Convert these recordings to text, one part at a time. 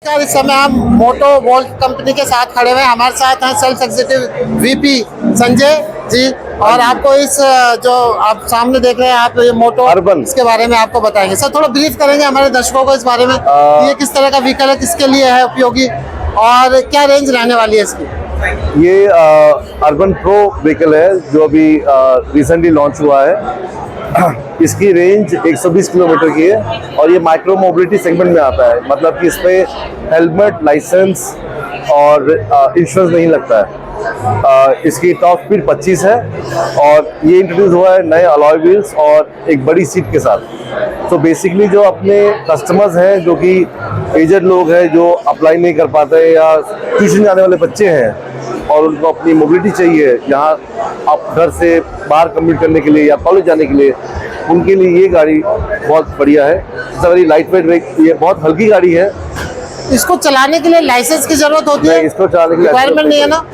इस समय हम मोटो वोल्ट कंपनी के साथ खड़े हुए हैं। हमारे साथ हैं sales executive VP Sanjay ji, और आपको इस जो आप सामने देख रहे हैं आप ये मोटो अर्बन इसके बारे में आपको बताएंगे। सर थोड़ा ब्रीफ करेंगे हमारे दर्शकों को इस बारे में ये किस तरह का व्हीकल है, किसके लिए है उपयोगी और क्या रेंज रहने वाली है इसकी। ये अर्बन प्रो व्हीकल है जो अभी रिसेंटली लॉन्च हुआ है। इसकी रेंज 120 किलोमीटर की है और ये माइक्रो मोबिलिटी सेगमेंट में आता है, मतलब कि इसमें हेलमेट, लाइसेंस और इंश्योरेंस नहीं लगता है। इसकी टॉप स्पीड 25 है और ये इंट्रोड्यूस हुआ है नए अलॉय व्हील्स और एक बड़ी सीट के साथ। तो बेसिकली जो अपने कस्टमर्स हैं जो कि एजड लोग हैं जो अप्लाई नहीं कर पाते या ट्यूशन जाने वाले बच्चे हैं और उनको अपनी मोबिलिटी चाहिए, यहाँ आप घर से बाहर कम्यूट करने के लिए या कॉलेज जाने के लिए, उनके लिए ये गाड़ी बहुत बढ़िया है। इट्स वेरी लाइट वेट, ये बहुत हल्की गाड़ी है। इसको चलाने के लिए लाइसेंस की जरूरत होती है? इसको चलाने के लिए रिक्वायरमेंट नहीं है ना?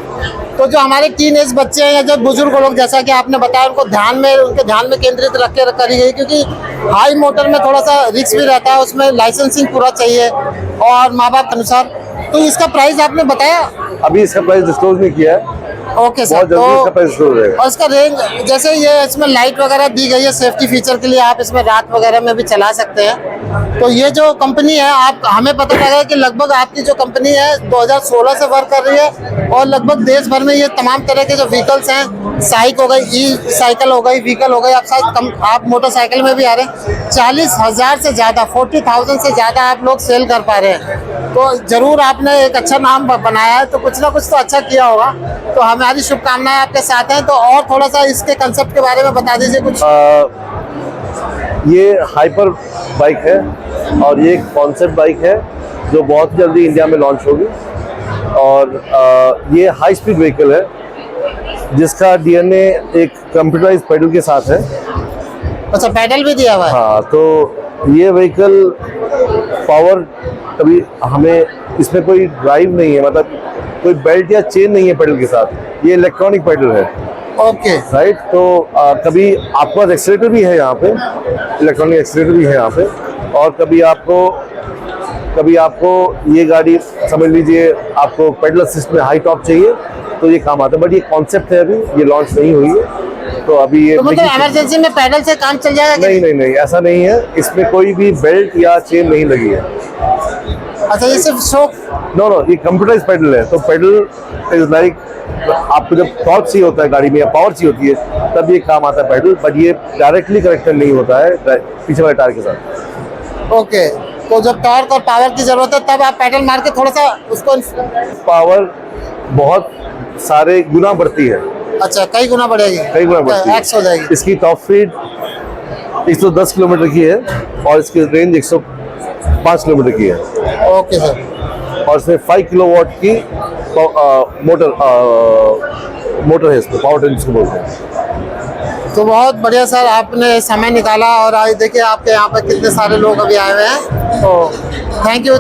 तो जो हमारे टीन एज बच्चे हैं या जो बुजुर्ग लोग, जैसा कि आपने बताया, उनको उनके ध्यान में केंद्रित रख के करी गई, क्योंकि हाई मोटर में थोड़ा सा रिस्क भी रहता है, उसमें लाइसेंसिंग पूरा चाहिए और माँ बाप के अनुसार। तो इसका प्राइस आपने बताया? अभी इसका प्राइस डिस्क्लोज नहीं किया है। ओके सर, तो और इसका रेंज, जैसे ये इसमें लाइट वगैरह दी गई है सेफ्टी फीचर के लिए, आप इसमें रात वगैरह में भी चला सकते हैं। तो ये जो कंपनी है, आप हमें पता लगा है कि लगभग आपकी जो कंपनी है 2016 से वर्क कर रही है और लगभग देश भर में ये तमाम तरह के जो व्हीकल्स हैं, साइक हो गई, ई साइकिल हो गई, व्हीकल हो गई, आप मोटरसाइकिल में भी आ रहे हैं, 40,000 से ज़्यादा 40,000 से ज़्यादा आप लोग सेल कर पा रहे हैं। तो जरूर आपने एक अच्छा नाम बनाया है, तो कुछ ना कुछ तो अच्छा किया होगा। तो हमारी शुभकामनाएं आपके साथ हैं। तो और थोड़ा सा इसके कंसेप्ट के बारे में बता दीजिए कुछ। ये हाइपर बाइक है और ये एक कॉन्सेप्ट बाइक है जो बहुत जल्दी इंडिया में लॉन्च होगी। और ये हाई स्पीड व्हीकल है जिसका डीएनए एक कंप्यूटराइज्ड पेडल के साथ है। अच्छा, पेडल भी दिया हुआ है? हाँ, तो ये व्हीकल पावर, कभी हमें इसमें कोई ड्राइव नहीं है, मतलब कोई बेल्ट या चेन नहीं है पेडल के साथ, ये इलेक्ट्रॉनिक पेडल है। ओके राइट, तो कभी आपके पास एक्सीलेटर भी है यहाँ पे, इलेक्ट्रॉनिक एक्सीलेटर भी है यहाँ पे। और कभी आपको ये गाड़ी समझ लीजिए आपको पेडल असिस्ट में हाई टॉप चाहिए तो ये काम आता है। बट ये कॉन्सेप्ट है, अभी ये लॉन्च नहीं हुई है, तो अभी ये तो मतलब इमरजेंसी में पैडल से काम चल जाएगा? नहीं, ऐसा नहीं है। इसमें कोई भी बेल्ट या चेन नहीं लगी है। अच्छा, ये सिर्फ शो? नो, ये कंप्यूटराइज्ड पेडल है। तो पेडल इज लाइक, आपको जब टॉर्क चाहिए होता है गाड़ी में या पावर चाहिए होती है तब ये काम आता है पेडल, बट ये डायरेक्टली कनेक्टेड नहीं होता है पीछे वाले टायर के साथ। ओके, तो जब टॉर्क और पावर की जरूरत है तब आप पेडल मार के थोड़ा सा उसको, पावर बहुत सारे गुना बढ़ती है। अच्छा, कई गुना बढ़ेगी? कई गुना बढ़ती है, एक्स हो जाएगी। इसकी टॉप स्पीड 110 किलोमीटर की है और इसकी रेंज 105 किलोमीटर की है। Okay sir. और इसमें 5 किलोवाट की मोटर है, इसमें पावर ट्रेन जिसको बोलते हैं। तो बहुत बढ़िया सर, आपने समय निकाला और आज देखिए आपके यहाँ पे कितने सारे लोग अभी आए हुए हैं। तो थैंक यू।